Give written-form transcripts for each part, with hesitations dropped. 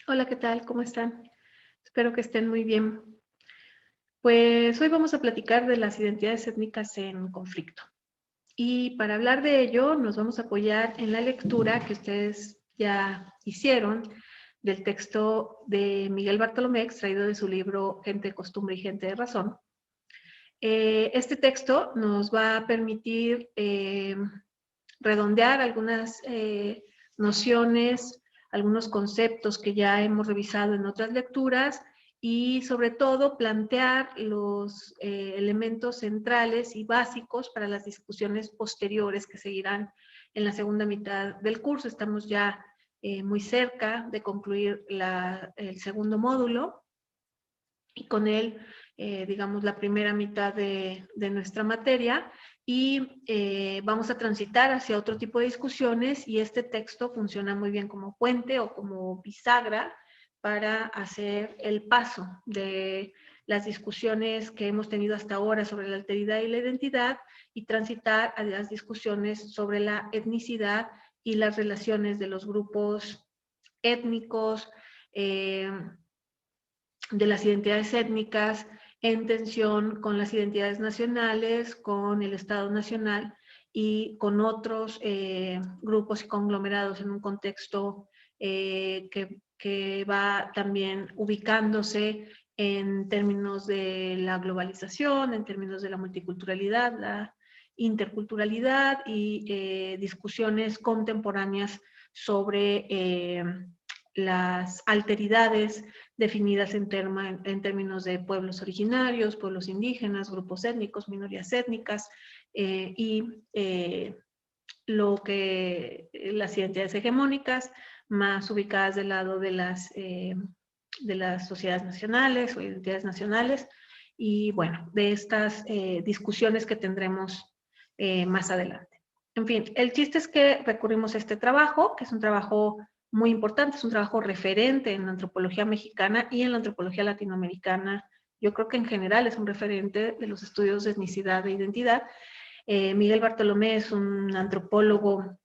Hola, ¿qué tal? ¿Cómo están? Espero que estén muy bien. Pues hoy vamos a platicar de las identidades étnicas en conflicto. Y para hablar de ello, nos vamos a apoyar en la lectura que ustedes ya hicieron del texto de Miguel Bartolomé, extraído de su libro Gente de Costumbre y Gente de Razón. Este texto nos va a permitir redondear algunas nociones, algunos conceptos que ya hemos revisado en otras lecturas y sobre todo plantear los elementos centrales y básicos para las discusiones posteriores que seguirán en la segunda mitad del curso. Estamos ya muy cerca de concluir el segundo módulo y con él, digamos, la primera mitad de nuestra materia y vamos a transitar hacia otro tipo de discusiones y este texto funciona muy bien como puente o como bisagra para hacer el paso de las discusiones que hemos tenido hasta ahora sobre la alteridad y la identidad y transitar a las discusiones sobre la etnicidad y las relaciones de los grupos étnicos, de las identidades étnicas en tensión con las identidades nacionales, con el Estado nacional y con otros grupos y conglomerados en un contexto que va también ubicándose en términos de la globalización, en términos de la multiculturalidad, la interculturalidad y discusiones contemporáneas sobre las alteridades definidas en términos de pueblos originarios, pueblos indígenas, grupos étnicos, minorías étnicas lo que las identidades hegemónicas más ubicadas del lado de las sociedades nacionales o identidades nacionales y bueno, de estas discusiones que tendremos más adelante. En fin, el chiste es que recurrimos a este trabajo, que es un trabajo muy importante, es un trabajo referente en la antropología mexicana y en la antropología latinoamericana. Yo creo que en general es un referente de los estudios de etnicidad e identidad. Miguel Bartolomé es un antropólogo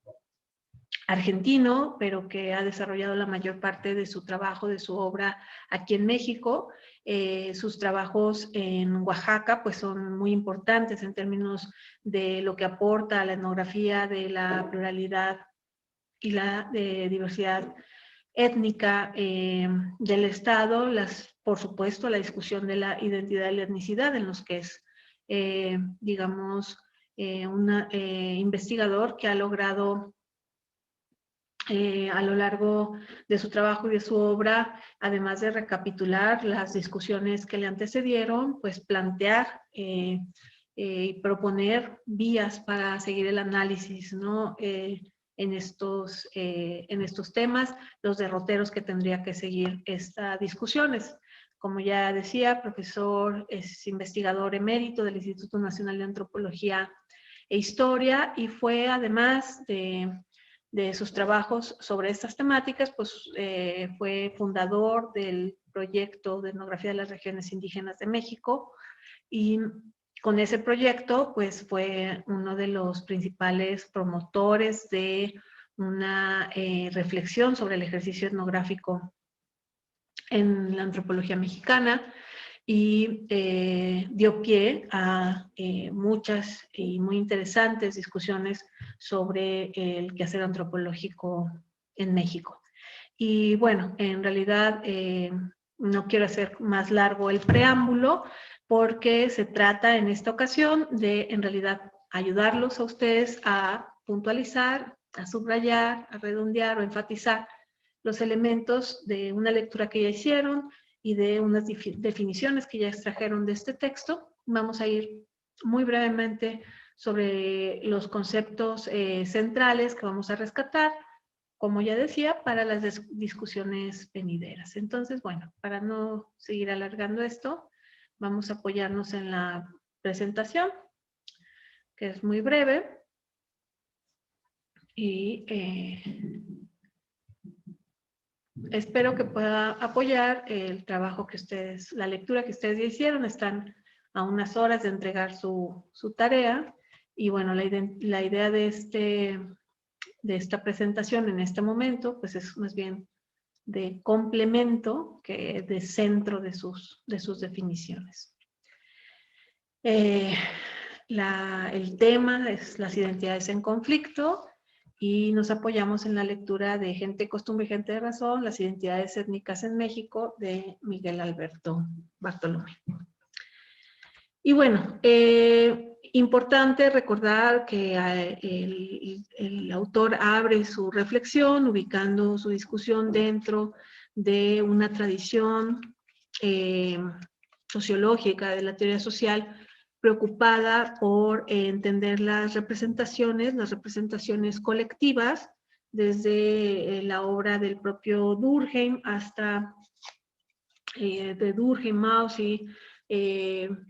argentino, pero que ha desarrollado la mayor parte de su trabajo, de su obra aquí en México. Sus trabajos en Oaxaca pues son muy importantes en términos de lo que aporta a la etnografía de la pluralidad y la diversidad étnica del Estado, por supuesto, la discusión de la identidad y la etnicidad, en los que es, digamos, un investigador que ha logrado a lo largo de su trabajo y de su obra, además de recapitular las discusiones que le antecedieron, pues plantear y proponer vías para seguir el análisis, ¿no? En estos temas, los derroteros que tendría que seguir esta discusión. Como ya decía, profesor, es investigador emérito del Instituto Nacional de Antropología e Historia y fue además de sus trabajos sobre estas temáticas, pues fue fundador del proyecto de etnografía de las regiones indígenas de México y con ese proyecto pues fue uno de los principales promotores de una reflexión sobre el ejercicio etnográfico en la antropología mexicana y dio pie a muchas y muy interesantes discusiones sobre el quehacer antropológico en México. Y bueno, en realidad no quiero hacer más largo el preámbulo porque se trata en esta ocasión de en realidad ayudarlos a ustedes a puntualizar, a subrayar, a redondear o enfatizar los elementos de una lectura que ya hicieron y de unas definiciones que ya extrajeron de este texto. Vamos a ir muy brevemente sobre los conceptos centrales que vamos a rescatar, como ya decía, para las discusiones venideras. Entonces, bueno, para no seguir alargando esto, vamos a apoyarnos en la presentación, que es muy breve. Y espero que pueda apoyar el trabajo que ustedes, la lectura que ustedes ya hicieron. Están a unas horas de entregar su tarea. Y bueno, la idea de esta presentación en este momento, pues es más bien de complemento que de centro de sus definiciones. El tema es las identidades en conflicto y nos apoyamos en la lectura de Gente, Costumbre y Gente de Razón, las identidades étnicas en México, de Miguel Alberto Bartolomé. Y bueno, importante recordar que el autor abre su reflexión ubicando su discusión dentro de una tradición sociológica de la teoría social preocupada por entender las representaciones colectivas, desde la obra del propio Durkheim hasta de Durkheim, Mauss y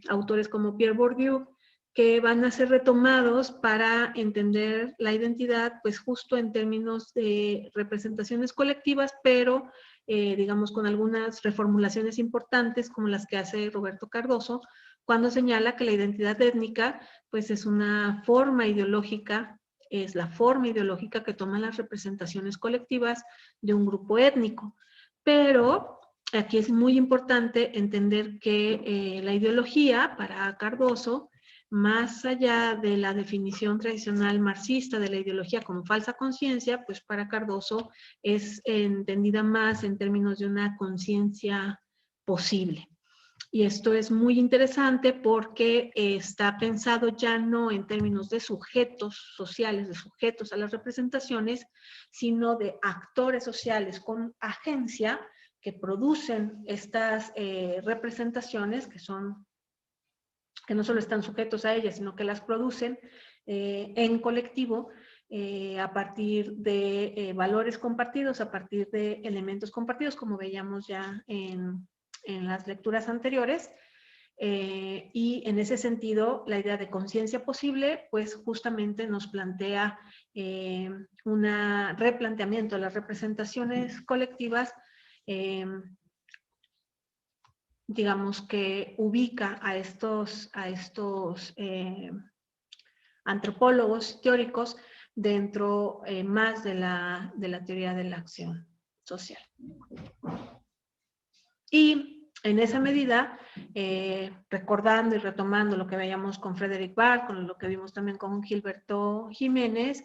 autores como Pierre Bourdieu, que van a ser retomados para entender la identidad, pues justo en términos de representaciones colectivas, pero digamos con algunas reformulaciones importantes como las que hace Roberto Cardoso, cuando señala que la identidad étnica pues es una forma ideológica, es la forma ideológica que toman las representaciones colectivas de un grupo étnico. Pero aquí es muy importante entender que la ideología para Cardoso, más allá de la definición tradicional marxista de la ideología como falsa conciencia, pues para Cardoso es entendida más en términos de una conciencia posible. Y esto es muy interesante porque está pensado ya no en términos de sujetos sociales, de sujetos a las representaciones, sino de actores sociales con agencia que producen estas representaciones que no solo están sujetos a ellas, sino que las producen en colectivo a partir de valores compartidos, a partir de elementos compartidos, como veíamos ya en las lecturas anteriores. Y en ese sentido, la idea de conciencia posible, pues justamente nos plantea un replanteamiento de las representaciones colectivas, digamos que ubica a estos antropólogos teóricos dentro más de la teoría de la acción social. Y en esa medida, recordando y retomando lo que veíamos con Frederick Barth, con lo que vimos también con Gilberto Jiménez,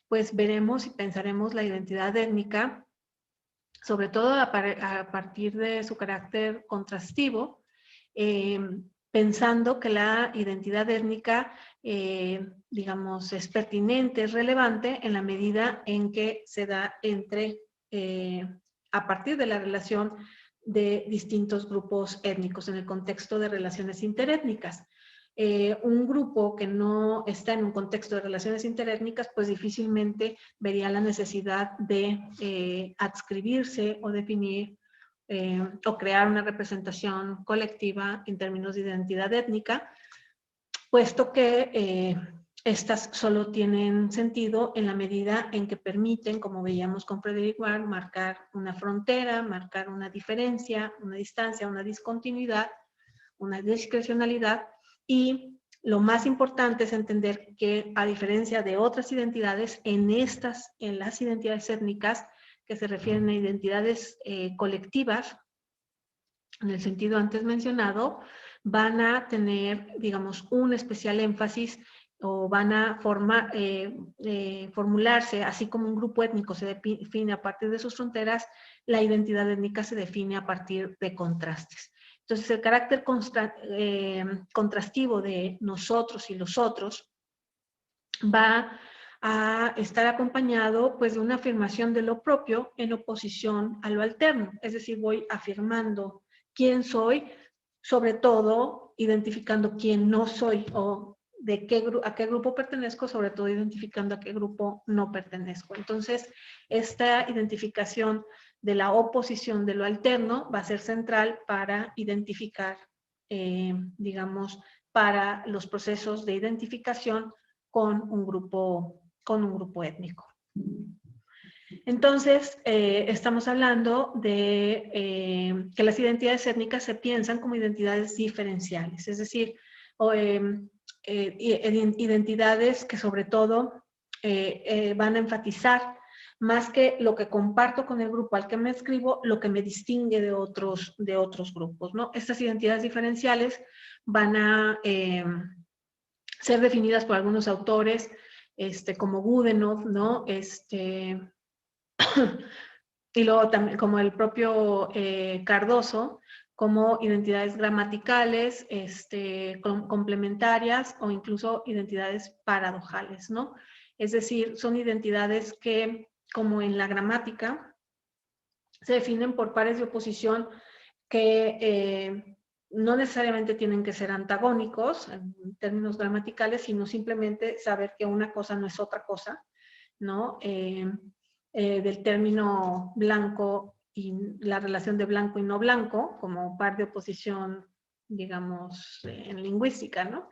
pues veremos y pensaremos la identidad étnica, sobre todo a partir de su carácter contrastivo, pensando que la identidad étnica, digamos, es pertinente, es relevante en la medida en que se da a partir de la relación de distintos grupos étnicos en el contexto de relaciones interétnicas. Un grupo que no está en un contexto de relaciones interétnicas, pues difícilmente vería la necesidad de adscribirse o definir o crear una representación colectiva en términos de identidad étnica, puesto que estas solo tienen sentido en la medida en que permiten, como veíamos con Frederick Barth, marcar una frontera, marcar una diferencia, una distancia, una discontinuidad, una discrecionalidad. Y lo más importante es entender que, a diferencia de otras identidades, en las identidades étnicas que se refieren a identidades colectivas, en el sentido antes mencionado, van a tener, digamos, un especial énfasis o van a formularse, así como un grupo étnico se define a partir de sus fronteras, la identidad étnica se define a partir de contrastes. Entonces, el carácter contrastivo de nosotros y los otros va a estar acompañado pues de una afirmación de lo propio en oposición a lo alterno. Es decir, voy afirmando quién soy, sobre todo identificando quién no soy o a qué grupo pertenezco, sobre todo identificando a qué grupo no pertenezco. Entonces, esta identificación de la oposición de lo alterno va a ser central para identificar, digamos, para los procesos de identificación con un grupo étnico. Entonces, estamos hablando de que las identidades étnicas se piensan como identidades diferenciales, es decir, identidades que sobre todo van a enfatizar más que lo que comparto con el grupo al que me escribo, lo que me distingue de otros grupos, ¿no? Estas identidades diferenciales van a ser definidas por algunos autores, como Goodenough, ¿no? Y luego también como el propio Cardoso, como identidades gramaticales, complementarias o incluso identidades paradojales, ¿no? Es decir, son identidades que, como en la gramática, se definen por pares de oposición que no necesariamente tienen que ser antagónicos en términos gramaticales, sino simplemente saber que una cosa no es otra cosa, ¿no? Del término blanco y la relación de blanco y no blanco, como par de oposición, digamos, en lingüística, ¿no?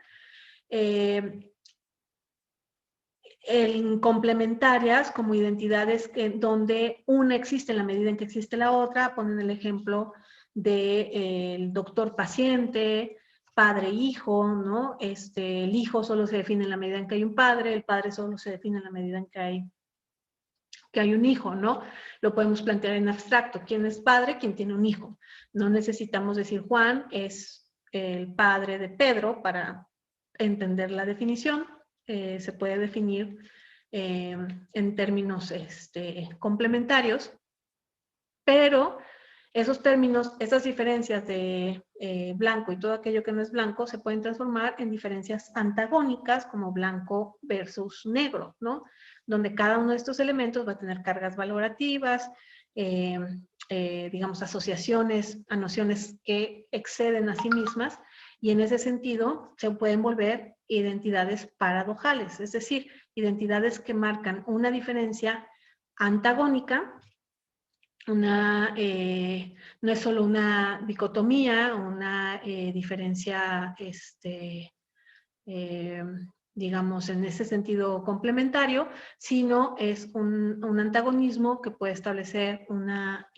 En complementarias, como identidades donde una existe en la medida en que existe la otra, ponen el ejemplo del doctor-paciente, padre-hijo, ¿no? El hijo solo se define en la medida en que hay un padre, el padre solo se define en la medida en que hay un hijo, ¿no? Lo podemos plantear en abstracto. ¿Quién es padre? ¿Quién tiene un hijo? No necesitamos decir Juan es el padre de Pedro para entender la definición. Se puede definir en términos complementarios, pero esos términos, esas diferencias de blanco y todo aquello que no es blanco se pueden transformar en diferencias antagónicas como blanco versus negro, ¿no? Donde cada uno de estos elementos va a tener cargas valorativas, digamos, asociaciones a nociones que exceden a sí mismas, y en ese sentido se pueden volver identidades paradojales, es decir, identidades que marcan una diferencia antagónica. No es solo una dicotomía, una diferencia, digamos, en ese sentido complementario, sino es un antagonismo que puede establecer una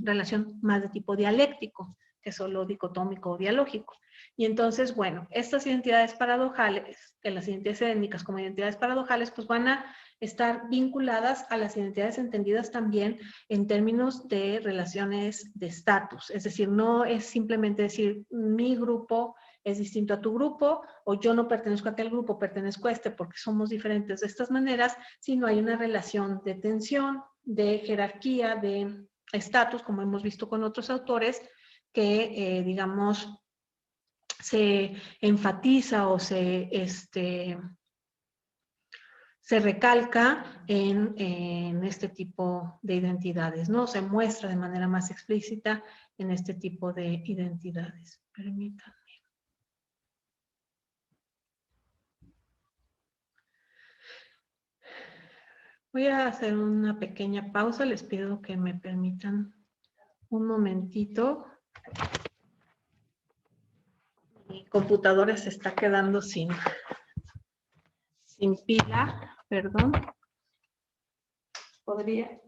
relación más de tipo dialéctico que solo dicotómico o dialógico. Y entonces, bueno, estas identidades paradojales, que las identidades étnicas como identidades paradojales, pues van a estar vinculadas a las identidades entendidas también en términos de relaciones de estatus. Es decir, no es simplemente decir mi grupo es distinto a tu grupo, o yo no pertenezco a aquel grupo, pertenezco a este porque somos diferentes de estas maneras, sino hay una relación de tensión, de jerarquía, de estatus, como hemos visto con otros autores, que digamos se enfatiza o se recalca en este tipo de identidades, ¿no? Se muestra de manera más explícita en este tipo de identidades. Permítanme. Voy a hacer una pequeña pausa. Les pido que me permitan un momentito. Mi computadora se está quedando sin pila, perdón. Podría.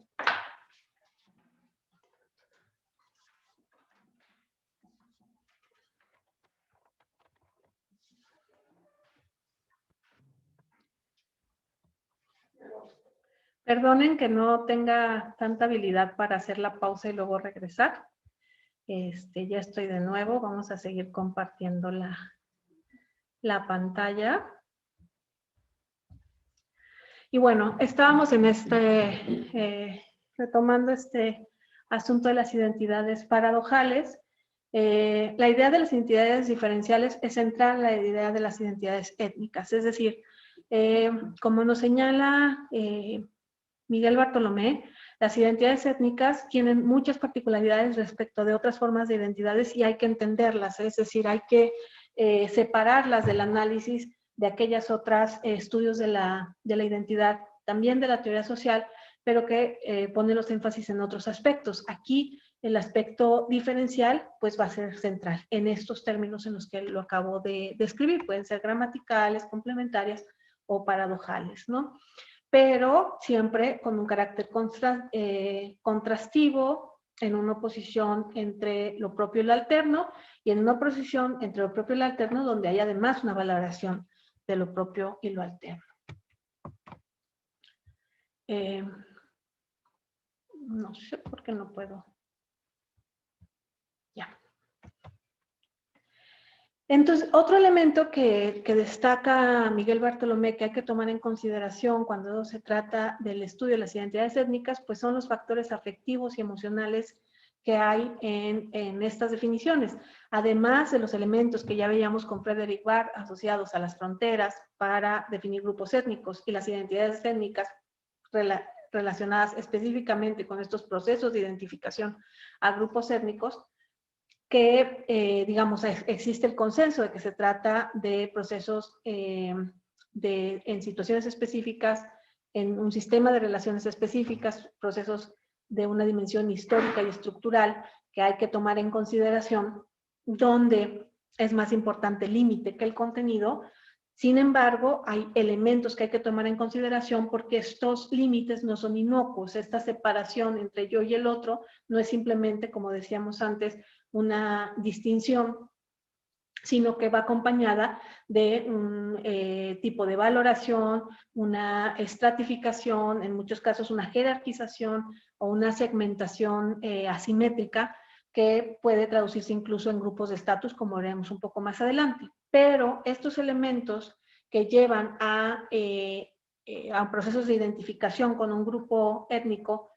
Perdonen que no tenga tanta habilidad para hacer la pausa y luego regresar. Ya estoy de nuevo. Vamos a seguir compartiendo la pantalla. Y bueno, estábamos en retomando este asunto de las identidades paradojales. La idea de las identidades diferenciales es centrar en la idea de las identidades étnicas. Es decir, como nos señala Miguel Bartolomé, las identidades étnicas tienen muchas particularidades respecto de otras formas de identidades y hay que entenderlas, es decir, hay que separarlas del análisis de aquellas otras estudios de la identidad, también de la teoría social, pero que ponen los énfasis en otros aspectos. Aquí el aspecto diferencial pues va a ser central en estos términos en los que lo acabo de describir. Pueden ser gramaticales, complementarias o paradojales, ¿no? Pero siempre con un carácter contrastivo, en una oposición entre lo propio y lo alterno, y en una oposición entre lo propio y lo alterno, donde hay además una valoración de lo propio y lo alterno. No sé por qué no puedo. Ya. Entonces, otro elemento que destaca Miguel Bartolomé que hay que tomar en consideración cuando se trata del estudio de las identidades étnicas, pues son los factores afectivos y emocionales que hay en estas definiciones, además de los elementos que ya veíamos con Frederick Barr asociados a las fronteras para definir grupos étnicos y las identidades étnicas relacionadas específicamente con estos procesos de identificación a grupos étnicos, que, digamos, existe el consenso de que se trata de procesos en situaciones específicas, en un sistema de relaciones específicas, procesos de una dimensión histórica y estructural que hay que tomar en consideración, donde es más importante el límite que el contenido. Sin embargo, hay elementos que hay que tomar en consideración porque estos límites no son inocuos. Esta separación entre yo y el otro no es simplemente, como decíamos antes, una distinción, sino que va acompañada de un tipo de valoración, una estratificación, en muchos casos una jerarquización o una segmentación asimétrica que puede traducirse incluso en grupos de estatus, como veremos un poco más adelante. Pero estos elementos que llevan a procesos de identificación con un grupo étnico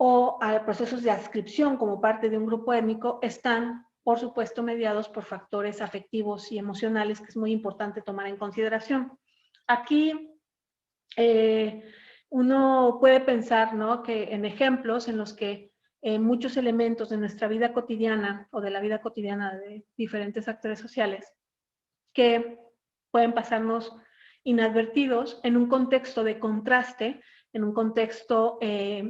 o a procesos de adscripción como parte de un grupo étnico están, por supuesto, mediados por factores afectivos y emocionales que es muy importante tomar en consideración. Aquí uno puede pensar, ¿no?, que en ejemplos en los que muchos elementos de nuestra vida cotidiana o de la vida cotidiana de diferentes actores sociales que pueden pasarnos inadvertidos en un contexto de contraste, en un contexto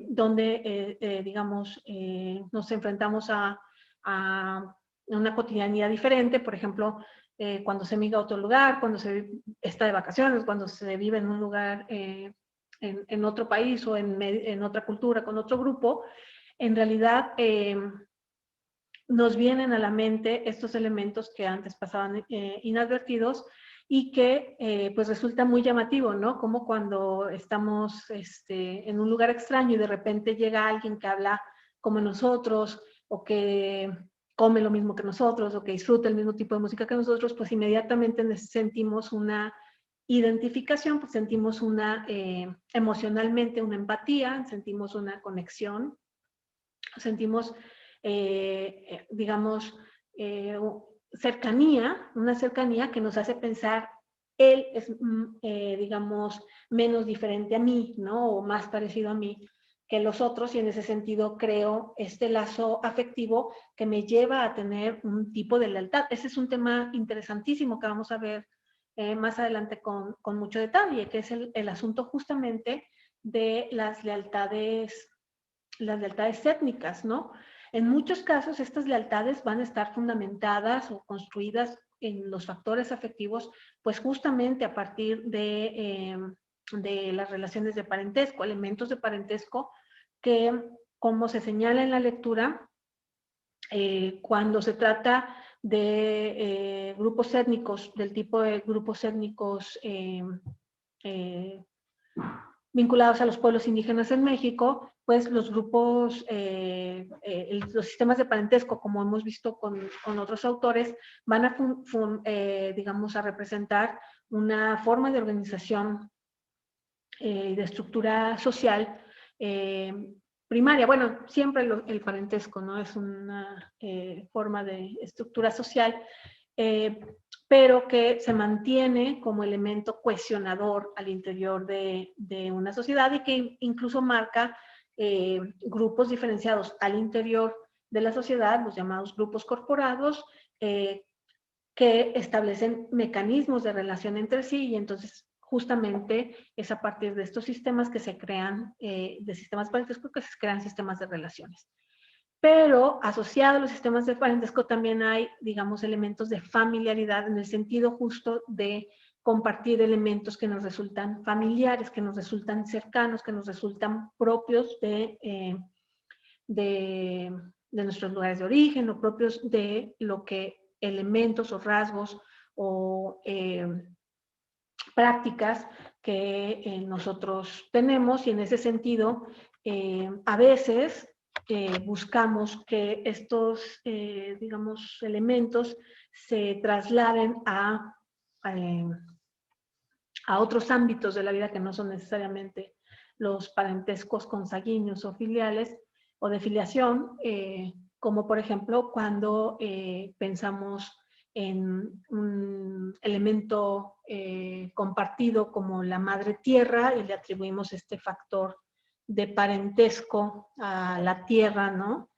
donde, digamos, nos enfrentamos a una cotidianidad diferente, por ejemplo, cuando se migra a otro lugar, cuando se está de vacaciones, cuando se vive en un lugar, en otro país o en otra cultura, con otro grupo, en realidad nos vienen a la mente estos elementos que antes pasaban inadvertidos y que pues resulta muy llamativo, ¿no? Como cuando estamos en un lugar extraño y de repente llega alguien que habla como nosotros o que come lo mismo que nosotros o que disfruta el mismo tipo de música que nosotros, pues inmediatamente sentimos una identificación, pues sentimos emocionalmente una empatía, sentimos una conexión, sentimos digamos, cercanía, una cercanía que nos hace pensar, él es, digamos, menos diferente a mí, ¿no? O más parecido a mí que los otros, y en ese sentido creo este lazo afectivo que me lleva a tener un tipo de lealtad. Ese es un tema interesantísimo que vamos a ver más adelante con mucho detalle, que es el asunto justamente de las lealtades étnicas, ¿no? En muchos casos, estas lealtades van a estar fundamentadas o construidas en los factores afectivos, pues justamente a partir de las relaciones de parentesco, elementos de parentesco que, como se señala en la lectura, cuando se trata de grupos étnicos, del tipo de grupos étnicos vinculados a los pueblos indígenas en México, pues los grupos, los sistemas de parentesco, como hemos visto con otros autores, van a, digamos, a representar una forma de organización de estructura social primaria. Bueno, siempre el parentesco, ¿no? Es una forma de estructura social, pero que se mantiene como elemento cohesionador al interior de una sociedad y que incluso marca grupos diferenciados al interior de la sociedad, los llamados grupos corporados, que establecen mecanismos de relación entre sí, y entonces justamente es a partir de estos sistemas que se crean, de sistemas parentescos, que se crean sistemas de relaciones. Pero asociado a los sistemas de parentesco también hay, digamos, elementos de familiaridad en el sentido justo de compartir elementos que nos resultan familiares, que nos resultan cercanos, que nos resultan propios de nuestros lugares de origen o propios de lo que elementos o rasgos o prácticas que nosotros tenemos, y en ese sentido A veces buscamos que estos, digamos, elementos se trasladen a otros ámbitos de la vida que no son necesariamente los parentescos consanguíneos o filiales o de filiación, como por ejemplo cuando pensamos en un elemento compartido como la madre tierra y le atribuimos este factor de parentesco a la tierra, ¿no?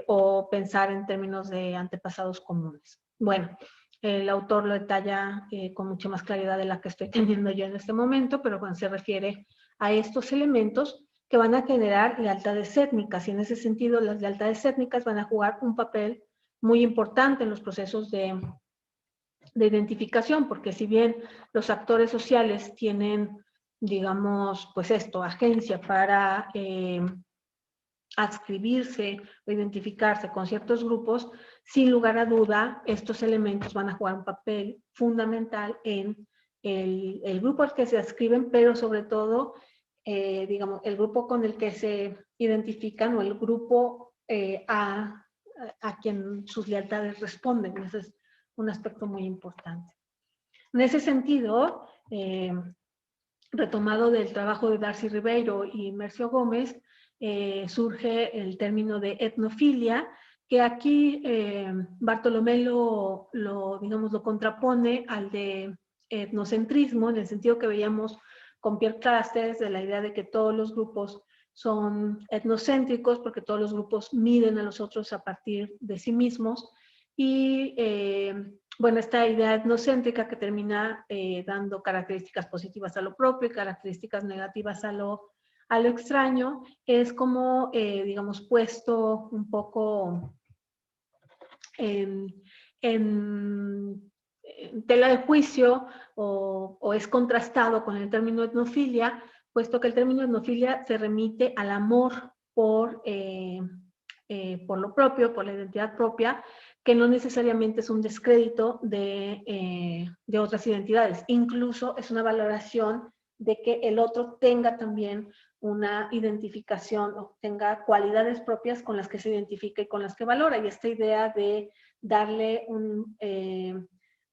O pensar en términos de antepasados comunes. Bueno, el autor lo detalla con mucha más claridad de la que estoy teniendo yo en este momento, pero cuando se refiere a estos elementos que van a generar lealtades étnicas, y en ese sentido las lealtades étnicas van a jugar un papel muy importante en los procesos de identificación, porque si bien los actores sociales tienen, digamos, pues esto, agencia para adscribirse o identificarse con ciertos grupos, sin lugar a duda, estos elementos van a jugar un papel fundamental en el grupo al que se adscriben, pero sobre todo, digamos, el grupo con el que se identifican o el grupo a quien sus lealtades responden. Ese es un aspecto muy importante. En ese sentido, retomado del trabajo de Darcy Ribeiro y Mercio Gómez, surge el término de etnofilia, que aquí Bartolomé digamos, lo contrapone al de etnocentrismo, en el sentido que veíamos con Pierre Clastres, de la idea de que todos los grupos son etnocéntricos porque todos los grupos miden a los otros a partir de sí mismos. Y bueno, esta idea etnocéntrica que termina dando características positivas a lo propio y características negativas a lo extraño, es como, digamos, puesto un poco en tela de juicio o es contrastado con el término etnofilia, puesto que el término etnofilia se remite al amor por lo propio, por la identidad propia, que no necesariamente es un descrédito de otras identidades. Incluso es una valoración de que el otro tenga también una identificación o tenga cualidades propias con las que se identifica y con las que valora. Y esta idea de darle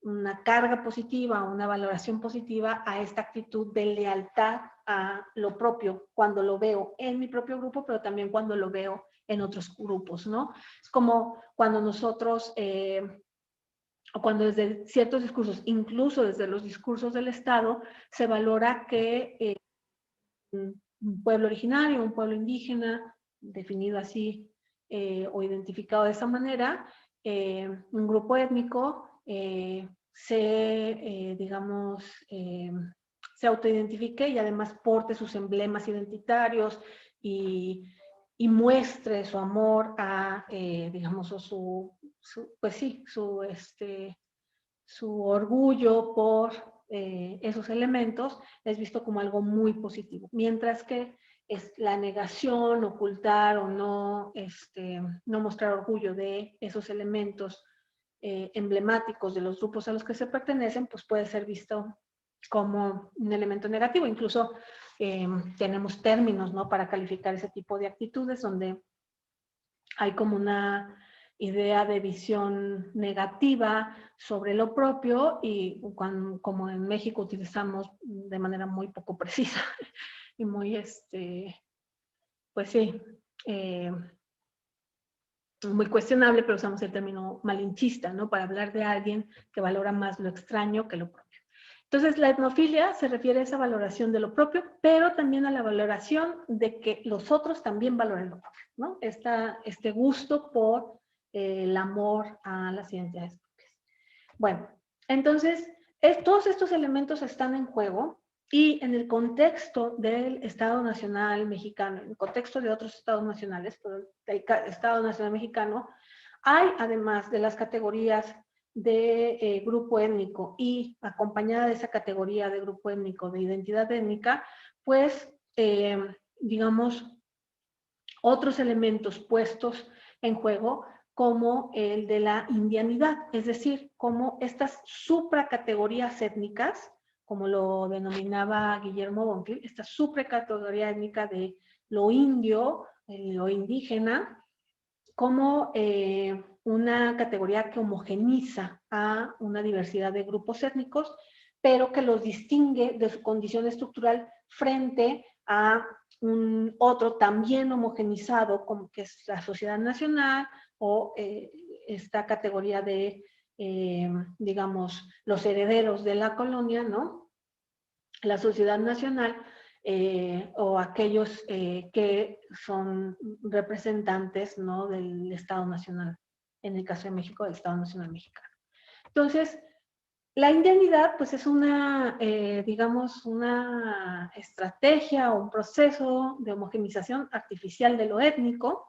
una carga positiva, una valoración positiva a esta actitud de lealtad a lo propio, cuando lo veo en mi propio grupo, pero también cuando lo veo en otros grupos, ¿no? Es como cuando nosotros, o cuando desde ciertos discursos, incluso desde los discursos del Estado, se valora que un pueblo originario, un pueblo indígena, definido así o identificado de esa manera, un grupo étnico digamos, se autoidentifique y además porte sus emblemas identitarios y muestre su amor a, digamos, pues sí, su orgullo por esos elementos, es visto como algo muy positivo. Mientras que es la negación, ocultar o no, no mostrar orgullo de esos elementos emblemáticos de los grupos a los que se pertenecen, pues puede ser visto como un elemento negativo. Incluso tenemos términos, ¿no?, para calificar ese tipo de actitudes donde hay como una idea de visión negativa sobre lo propio y como en México utilizamos de manera muy poco precisa y muy, pues sí, muy cuestionable, pero usamos el término malinchista, ¿no?, para hablar de alguien que valora más lo extraño que lo propio. Entonces, la etnofilia se refiere a esa valoración de lo propio, pero también a la valoración de que los otros también valoren lo propio, ¿no? Este gusto por el amor a las identidades propias. Bueno, entonces, todos estos elementos están en juego y en el contexto del Estado Nacional Mexicano, en el contexto de otros estados nacionales, pero el Estado Nacional Mexicano, hay, además de las categorías de grupo étnico y acompañada de esa categoría de grupo étnico, de identidad étnica, pues, digamos, otros elementos puestos en juego como el de la indianidad, es decir, como estas supracategorías étnicas, como lo denominaba Guillermo Bonfil, esta supracategoría étnica de lo indio, lo indígena, como una categoría que homogeniza a una diversidad de grupos étnicos, pero que los distingue de su condición estructural frente a un otro también homogenizado, como que es la sociedad nacional o esta categoría de, digamos, los herederos de la colonia, ¿no? La sociedad nacional, o aquellos que son representantes, ¿no?, del Estado Nacional, en el caso de México, del Estado Nacional Mexicano. Entonces, la indianidad, pues es una, digamos, una estrategia o un proceso de homogenización artificial de lo étnico,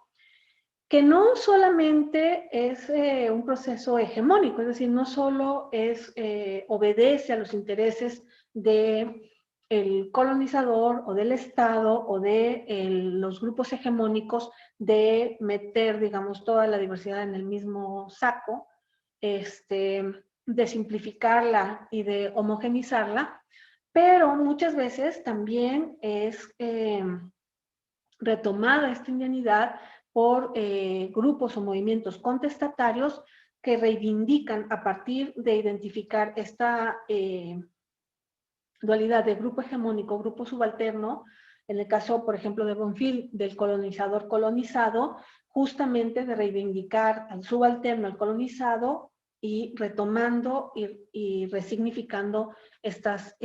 que no solamente es un proceso hegemónico, es decir, no solo es, obedece a los intereses del colonizador o del Estado o de los grupos hegemónicos de meter, digamos, toda la diversidad en el mismo saco, de simplificarla y de homogenizarla, pero muchas veces también es retomada esta indianidad por grupos o movimientos contestatarios que reivindican a partir de identificar esta dualidad de grupo hegemónico, grupo subalterno, en el caso, por ejemplo, de Bonfil, del colonizador colonizado, justamente de reivindicar al subalterno, al colonizado, y retomando y resignificando estas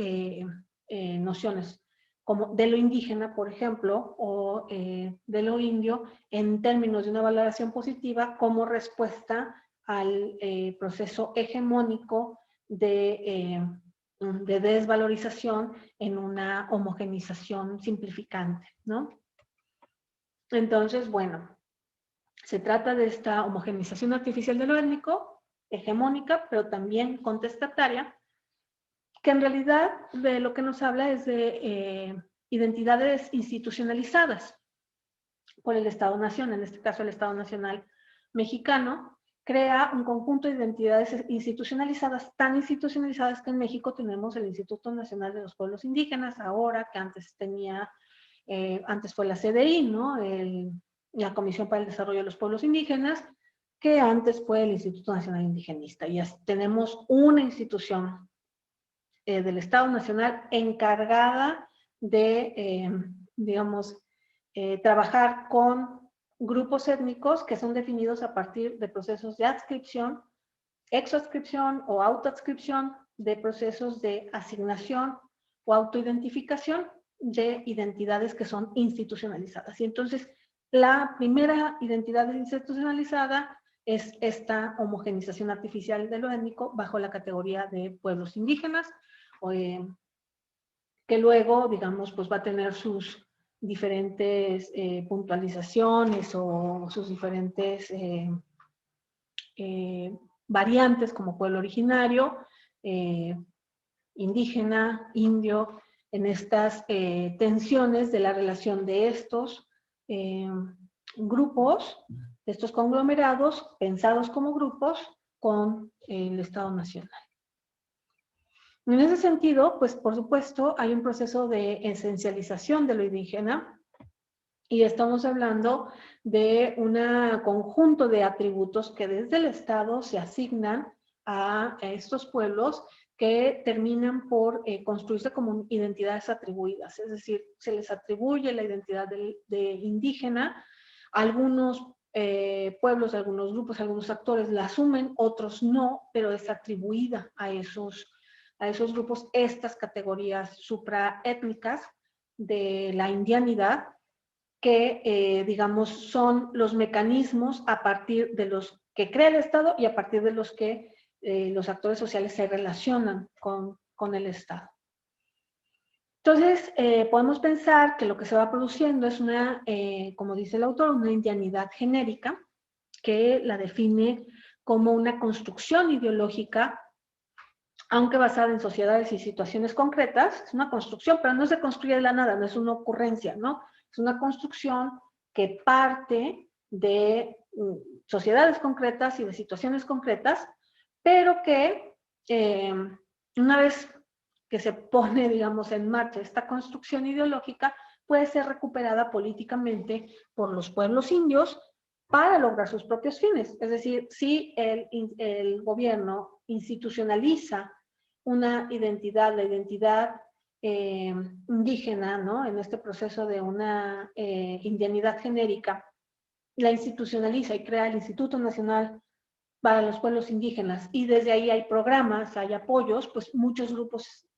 nociones como de lo indígena, por ejemplo, o de lo indio, en términos de una valoración positiva como respuesta al proceso hegemónico de desvalorización en una homogenización simplificante, ¿no? Entonces, bueno, se trata de esta homogenización artificial de lo étnico, hegemónica, pero también contestataria, que en realidad de lo que nos habla es de identidades institucionalizadas por el Estado-Nación, en este caso el Estado Nacional Mexicano, crea un conjunto de identidades institucionalizadas, tan institucionalizadas que en México tenemos el Instituto Nacional de los Pueblos Indígenas, ahora que antes tenía, antes fue la CDI, ¿no? La Comisión para el Desarrollo de los Pueblos Indígenas, que antes fue el Instituto Nacional Indigenista. Y tenemos una institución del Estado Nacional encargada de, digamos, trabajar con grupos étnicos que son definidos a partir de procesos de adscripción, exoadscripción o autoadscripción, de procesos de asignación o autoidentificación de identidades que son institucionalizadas. Y entonces, la primera identidad institucionalizada es esta homogenización artificial de lo étnico bajo la categoría de pueblos indígenas, que luego, digamos, pues va a tener sus diferentes puntualizaciones o sus diferentes variantes como pueblo originario, indígena, indio, en estas tensiones de la relación de estos grupos, de estos conglomerados, pensados como grupos, con el Estado Nacional. En ese sentido, pues por supuesto, hay un proceso de esencialización de lo indígena y estamos hablando de un conjunto de atributos que desde el Estado se asignan a estos pueblos que terminan por construirse como identidades atribuidas, es decir, se les atribuye la identidad de indígena. Algunos pueblos, algunos grupos, algunos actores la asumen, otros no, pero es atribuida a esos grupos estas categorías supraétnicas de la indianidad, que, digamos, son los mecanismos a partir de los que crea el Estado y a partir de los que los actores sociales se relacionan con el Estado. Entonces, podemos pensar que lo que se va produciendo es una, como dice el autor, una indianidad genérica que la define como una construcción ideológica, aunque basada en sociedades y situaciones concretas. Es una construcción, pero no se construye de la nada, no es una ocurrencia, ¿no? Es una construcción que parte de sociedades concretas y de situaciones concretas, pero que una vez que se pone, digamos, en marcha esta construcción ideológica, puede ser recuperada políticamente por los pueblos indios para lograr sus propios fines. Es decir, si el gobierno institucionaliza una identidad, la identidad indígena, ¿no? En este proceso de una indianidad genérica, la institucionaliza y crea el Instituto Nacional para los Pueblos Indígenas, y desde ahí hay programas, hay apoyos, pues muchos grupos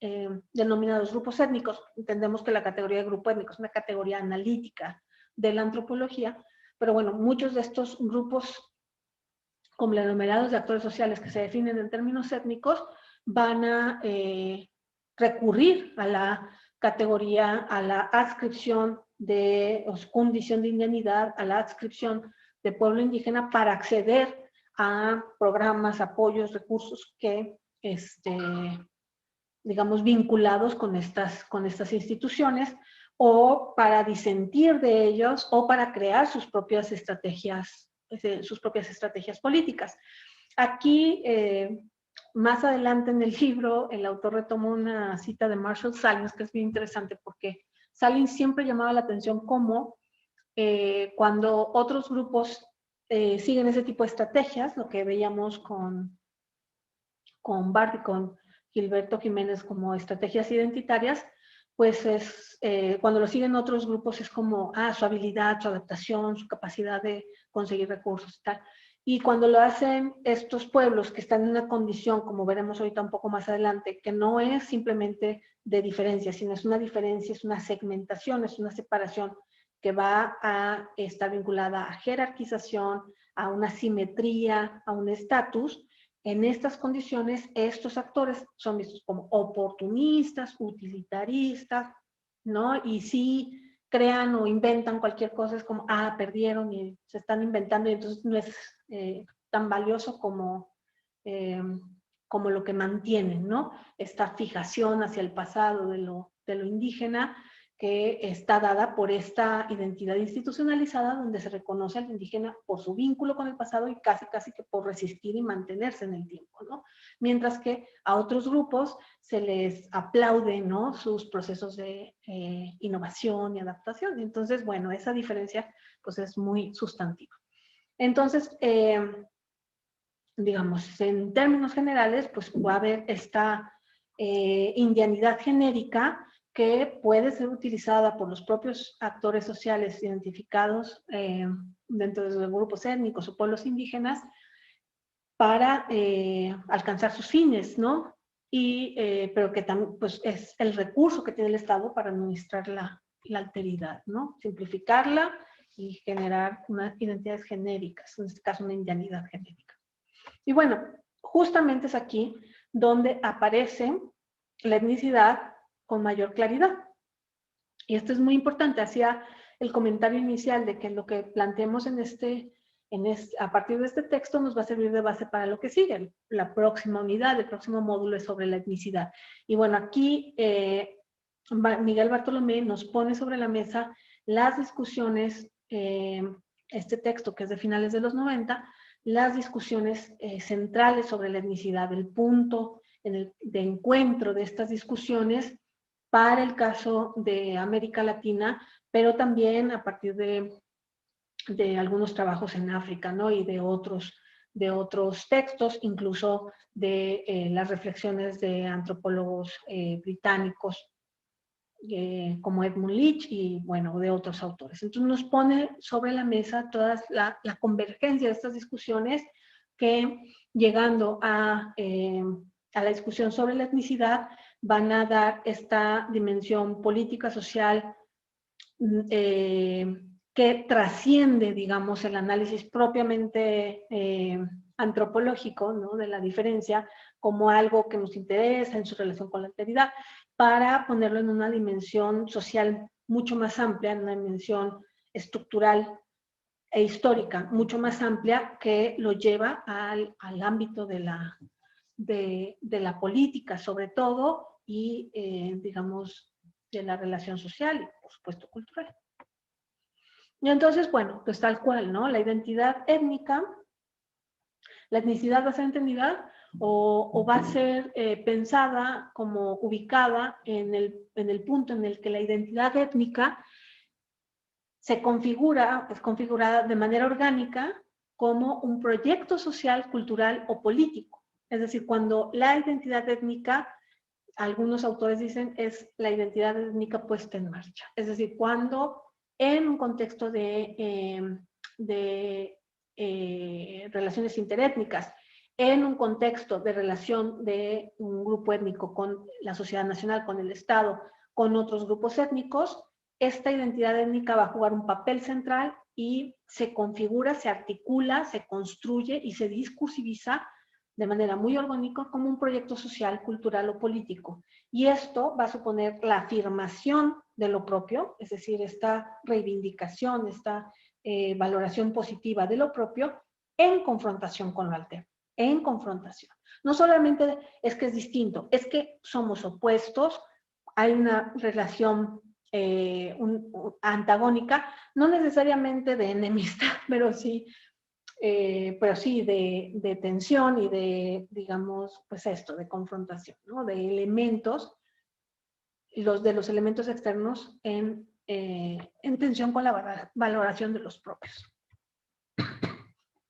denominados grupos étnicos. Entendemos que la categoría de grupo étnico es una categoría analítica de la antropología, pero bueno, muchos de estos grupos conglomerados de actores sociales que se definen en términos étnicos van a recurrir a la categoría, a la adscripción de condición de indianidad, a la adscripción de pueblo indígena para acceder a programas, apoyos, recursos que, digamos, vinculados con estas instituciones, o para disentir de ellos, o para crear sus propias estrategias políticas. Aquí, más adelante en el libro, el autor retoma una cita de Marshall Sahlins, que es bien interesante, porque Sahlins siempre llamaba la atención cómo cuando otros grupos siguen ese tipo de estrategias, lo que veíamos con Bart y con Gilberto Jiménez como estrategias identitarias, pues cuando lo siguen otros grupos es como su habilidad, su adaptación, su capacidad de conseguir recursos y tal. Y cuando lo hacen estos pueblos que están en una condición, como veremos ahorita un poco más adelante, que no es simplemente de diferencia, sino es una diferencia, es una segmentación, es una separación que va a estar vinculada a jerarquización, a una simetría, a un estatus. En estas condiciones, estos actores son vistos como oportunistas, utilitaristas, ¿no? Y si crean o inventan cualquier cosa, es como, perdieron y se están inventando, y entonces no es tan valioso como lo que mantienen, ¿no? Esta fijación hacia el pasado de lo indígena, que está dada por esta identidad institucionalizada, donde se reconoce al indígena por su vínculo con el pasado y casi que por resistir y mantenerse en el tiempo, ¿no? Mientras que a otros grupos se les aplaude, ¿no?, sus procesos de innovación y adaptación. Entonces, bueno, esa diferencia pues es muy sustantiva. Entonces, digamos, en términos generales, pues va a haber esta indianidad genérica que puede ser utilizada por los propios actores sociales identificados dentro de los grupos étnicos o pueblos indígenas para alcanzar sus fines, ¿no? Pero que también pues, es el recurso que tiene el Estado para administrar la alteridad, ¿no? Simplificarla y generar unas identidades genéricas, en este caso una indianidad genérica. Y bueno, justamente es aquí donde aparece la etnicidad con mayor claridad. Y esto es muy importante. Hacía el comentario inicial de que lo que planteemos a partir de este texto nos va a servir de base para lo que sigue. La próxima unidad, el próximo módulo es sobre la etnicidad. Y bueno, aquí Miguel Bartolomé nos pone sobre la mesa las discusiones, este texto que es de finales de los 90, las discusiones centrales sobre la etnicidad, el punto de encuentro de estas discusiones para el caso de América Latina, pero también a partir de algunos trabajos en África, ¿no? Y de otros textos, incluso de las reflexiones de antropólogos británicos como Edmund Leach y, bueno, de otros autores. Entonces nos pone sobre la mesa toda la convergencia de estas discusiones que, llegando a la discusión sobre la etnicidad, van a dar esta dimensión política, social, que trasciende, digamos, el análisis propiamente antropológico, ¿no?, de la diferencia, como algo que nos interesa en su relación con la alteridad, para ponerlo en una dimensión social mucho más amplia, en una dimensión estructural e histórica mucho más amplia, que lo lleva al ámbito de la política, sobre todo, y, digamos, de la relación social y, por supuesto, cultural. Y entonces, bueno, pues tal cual, ¿no? La identidad étnica, la etnicidad va a ser entendida o va a ser pensada como ubicada en el punto en el que la identidad étnica es configurada de manera orgánica como un proyecto social, cultural o político. Es decir, cuando la identidad étnica, algunos autores dicen, es la identidad étnica puesta en marcha. Es decir, cuando en un contexto de relaciones interétnicas, en un contexto de relación de un grupo étnico con la sociedad nacional, con el Estado, con otros grupos étnicos, esta identidad étnica va a jugar un papel central y se configura, se articula, se construye y se discursiviza de manera muy orgánica como un proyecto social, cultural o político. Y esto va a suponer la afirmación de lo propio, es decir, esta reivindicación, esta valoración positiva de lo propio en confrontación con lo alterno, en confrontación. No solamente es que es distinto, es que somos opuestos, hay una relación antagónica, no necesariamente de enemistad, pero sí de tensión y de, digamos, pues esto, de confrontación, ¿no? De elementos, de los elementos externos en tensión con la valoración de los propios.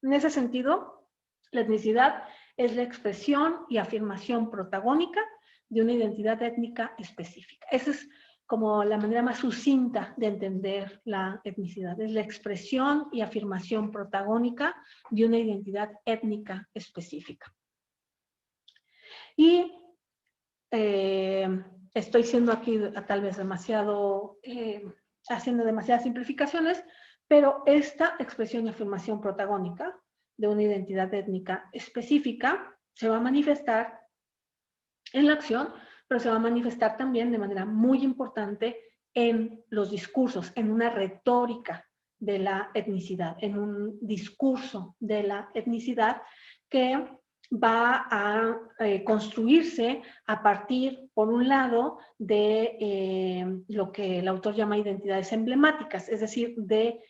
En ese sentido, la etnicidad es la expresión y afirmación protagónica de una identidad étnica específica. Esa es como la manera más sucinta de entender la etnicidad. Es la expresión y afirmación protagónica de una identidad étnica específica. Y estoy siendo aquí tal vez demasiado, haciendo demasiadas simplificaciones, pero esta expresión y afirmación protagónica de una identidad étnica específica se va a manifestar en la acción, pero se va a manifestar también de manera muy importante en los discursos, en una retórica de la etnicidad, en un discurso de la etnicidad que va a construirse a partir, por un lado, de lo que el autor llama identidades emblemáticas, es decir, de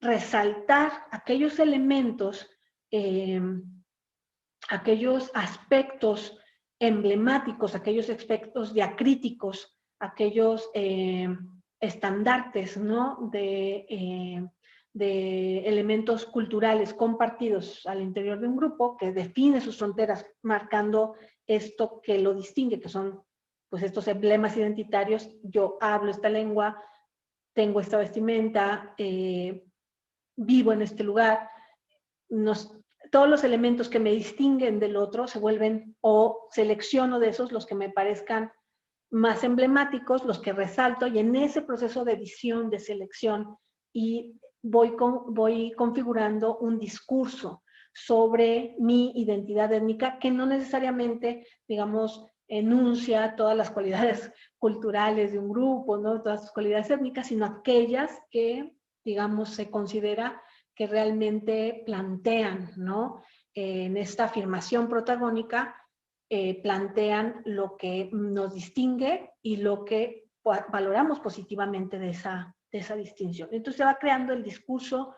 resaltar aquellos elementos, aquellos aspectos emblemáticos, aquellos aspectos diacríticos, aquellos estandartes, ¿no? De elementos culturales compartidos al interior de un grupo que define sus fronteras, marcando esto que lo distingue, que son pues estos emblemas identitarios. Yo hablo esta lengua, tengo esta vestimenta, vivo en este lugar. Todos los elementos que me distinguen del otro se vuelven, o selecciono de esos los que me parezcan más emblemáticos, los que resalto, y en ese proceso de visión, de selección, y voy configurando un discurso sobre mi identidad étnica que no necesariamente, digamos, enuncia todas las cualidades culturales de un grupo, ¿no? Todas sus cualidades étnicas, sino aquellas que, digamos, se considera que realmente plantean, ¿no? En esta afirmación protagónica, plantean lo que nos distingue y lo que valoramos positivamente de esa distinción. Entonces se va creando el discurso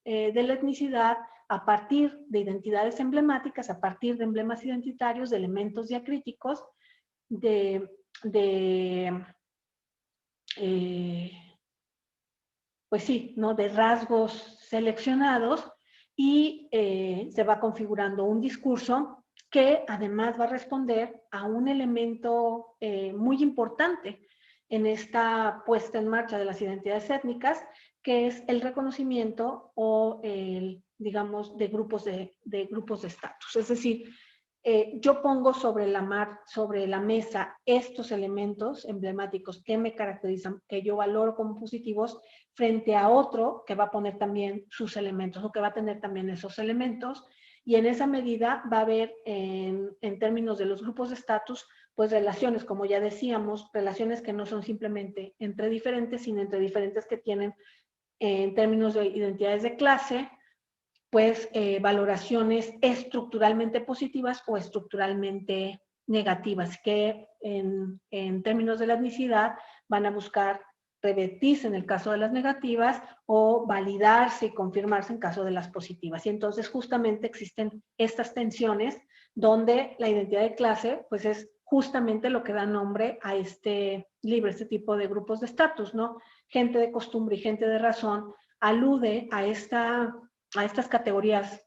de la etnicidad a partir de identidades emblemáticas, a partir de emblemas identitarios, de elementos diacríticos, pues sí, ¿no? De rasgos seleccionados, y se va configurando un discurso que además va a responder a un elemento muy importante en esta puesta en marcha de las identidades étnicas, que es el reconocimiento o digamos, de grupos de estatus. Es decir, yo pongo sobre la mesa estos elementos emblemáticos que me caracterizan, que yo valoro como positivos, frente a otro que va a poner también sus elementos, o que va a tener también esos elementos, y en esa medida va a haber, en términos de los grupos de estatus, pues relaciones, como ya decíamos, relaciones que no son simplemente entre diferentes, sino entre diferentes que tienen, en términos de identidades de clase, pues valoraciones estructuralmente positivas o estructuralmente negativas, que en términos de la etnicidad van a buscar revertirse en el caso de las negativas o validarse y confirmarse en caso de las positivas. Y entonces justamente existen estas tensiones donde la identidad de clase pues es justamente lo que da nombre a este libro, este tipo de grupos de estatus, ¿no? gente de costumbre y gente de razón alude a estas categorías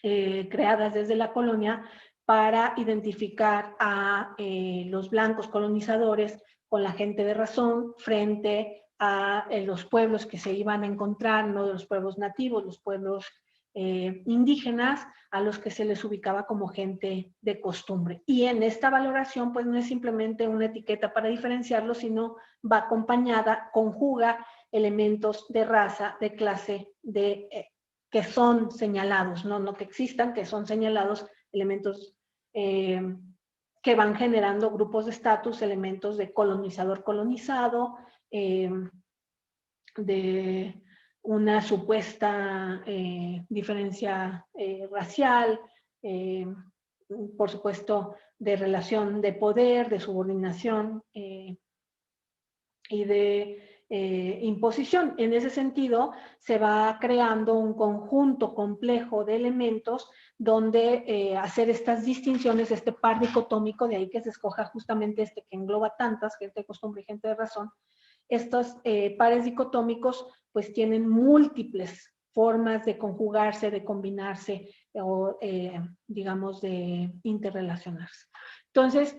creadas desde la colonia para identificar a los blancos colonizadores con la gente de razón frente a los pueblos que se iban a encontrar, ¿no? Los pueblos nativos, los pueblos indígenas, a los que se les ubicaba como gente de costumbre. Y en esta valoración, pues no es simplemente una etiqueta para diferenciarlos, sino va acompañada, conjuga elementos de raza, de clase, que son señalados, no que existan, que son señalados, elementos que van generando grupos de estatus, elementos de colonizador-colonizado, de una supuesta diferencia racial, por supuesto, de relación de poder, de subordinación y de imposición. En ese sentido, se va creando un conjunto complejo de elementos donde hacer estas distinciones, este par dicotómico, de ahí que se escoja justamente este que engloba tantas, gente de costumbre y gente de razón. Estos pares dicotómicos pues tienen múltiples formas de conjugarse, de combinarse o digamos de interrelacionarse. Entonces,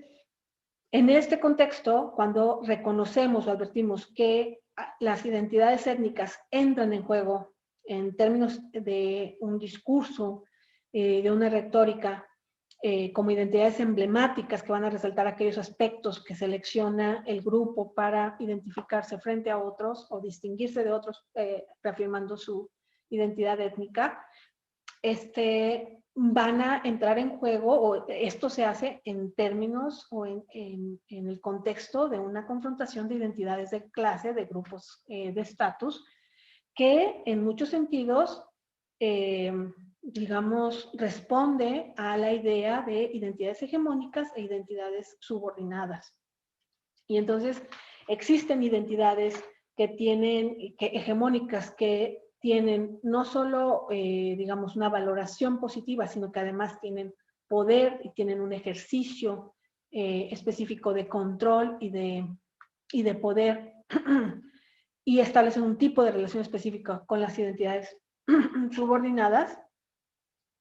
en este contexto, cuando reconocemos o advertimos que las identidades étnicas entran en juego en términos de un discurso, de una retórica, como identidades emblemáticas que van a resaltar aquellos aspectos que selecciona el grupo para identificarse frente a otros o distinguirse de otros, reafirmando su identidad étnica, van a entrar en juego, o esto se hace en términos o en el contexto de una confrontación de identidades de clase, de grupos de estatus, que en muchos sentidos, digamos, responde a la idea de identidades hegemónicas e identidades subordinadas. Y entonces existen identidades hegemónicas que tienen no solo, digamos, una valoración positiva, sino que además tienen poder y tienen un ejercicio específico de control y de poder y establecen un tipo de relación específica con las identidades subordinadas.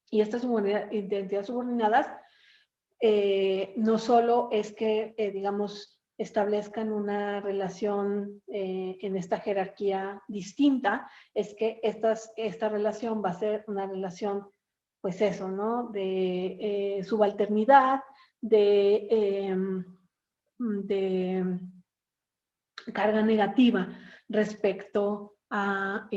Y estas identidades subordinadas no solo es que, digamos, establezcan una relación en esta jerarquía distinta, es que esta relación va a ser una relación, pues eso, ¿no? De subalternidad, de carga negativa respecto a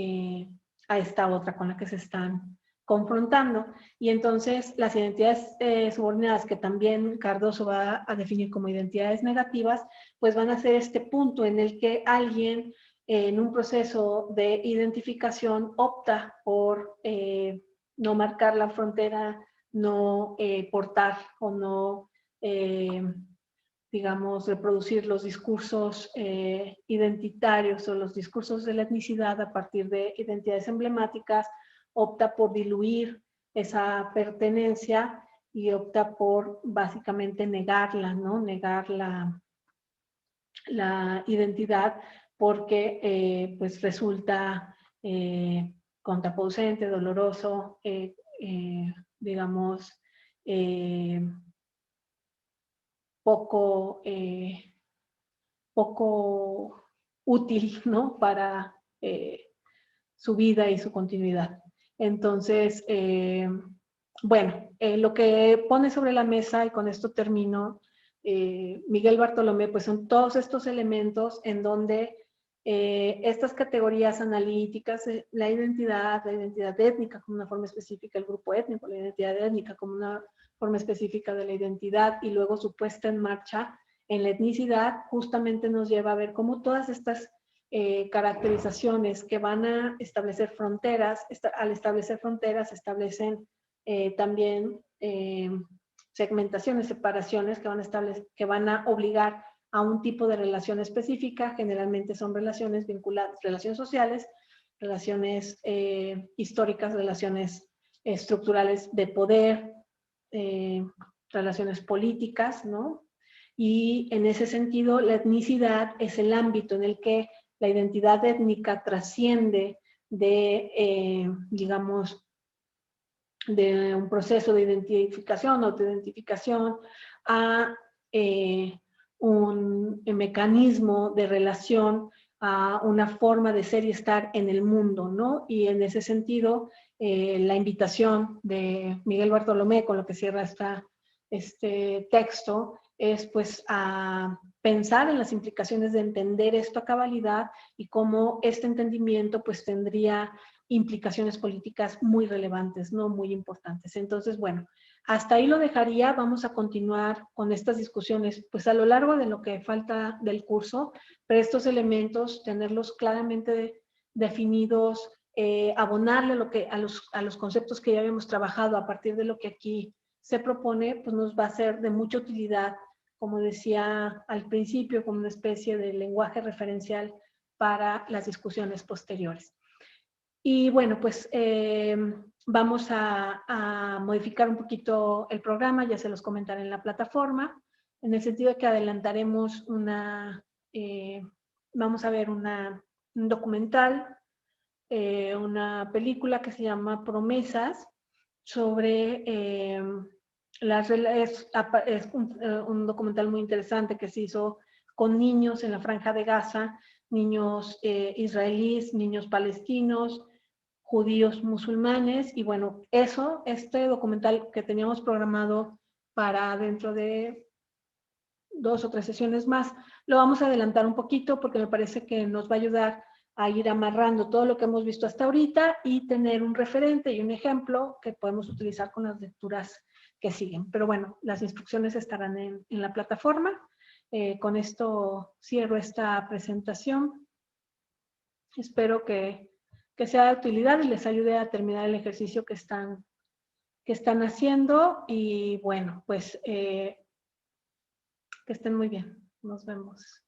esta otra con la que se están confrontando. Y entonces las identidades subordinadas, que también Cardoso va a definir como identidades negativas, pues van a ser este punto en el que alguien en un proceso de identificación opta por no marcar la frontera, no portar o no digamos, reproducir los discursos identitarios o los discursos de la etnicidad a partir de identidades emblemáticas, opta por diluir esa pertenencia y opta por básicamente negarla, ¿no? Negar la identidad porque pues resulta contraproducente, doloroso, digamos, poco útil, ¿no? Para su vida y su continuidad. Entonces, bueno, lo que pone sobre la mesa, y con esto termino, Miguel Bartolomé, pues son todos estos elementos en donde estas categorías analíticas, la identidad étnica como una forma específica del grupo étnico, la identidad étnica como una forma específica de la identidad y luego su puesta en marcha en la etnicidad, justamente nos lleva a ver cómo todas estas caracterizaciones que van a establecer fronteras, al establecer fronteras establecen también segmentaciones, separaciones que van a obligar a un tipo de relación específica. Generalmente son relaciones vinculadas, relaciones sociales, relaciones históricas, relaciones estructurales de poder, relaciones políticas, ¿no? Y en ese sentido, la etnicidad es el ámbito en el que la identidad étnica trasciende de, digamos, de un proceso de identificación, autoidentificación, a un mecanismo de relación, a una forma de ser y estar en el mundo, ¿no? Y en ese sentido, la invitación de Miguel Bartolomé, con lo que cierra este texto, es pues a pensar en las implicaciones de entender esto a cabalidad y cómo este entendimiento pues tendría implicaciones políticas muy relevantes, no muy importantes. Entonces, bueno, hasta ahí lo dejaría. Vamos a continuar con estas discusiones, pues a lo largo de lo que falta del curso, pero estos elementos, tenerlos claramente definidos, abonarle a los conceptos que ya habíamos trabajado a partir de lo que aquí se propone, pues nos va a ser de mucha utilidad, como decía al principio, como una especie de lenguaje referencial para las discusiones posteriores. Y bueno, pues vamos a modificar un poquito el programa, ya se los comentaré en la plataforma, en el sentido de que adelantaremos vamos a ver un documental, una película que se llama Promesas, sobre es un documental muy interesante que se hizo con niños en la Franja de Gaza, niños israelíes, niños palestinos, judíos musulmanes, y bueno, este documental que teníamos programado para dentro de 2 o 3 sesiones más, lo vamos a adelantar un poquito porque me parece que nos va a ayudar a ir amarrando todo lo que hemos visto hasta ahorita y tener un referente y un ejemplo que podemos utilizar con las lecturas que siguen. Pero bueno, las instrucciones estarán en la plataforma. Con esto cierro esta presentación. Espero que sea de utilidad y les ayude a terminar el ejercicio que están haciendo. Y bueno, pues que estén muy bien. Nos vemos.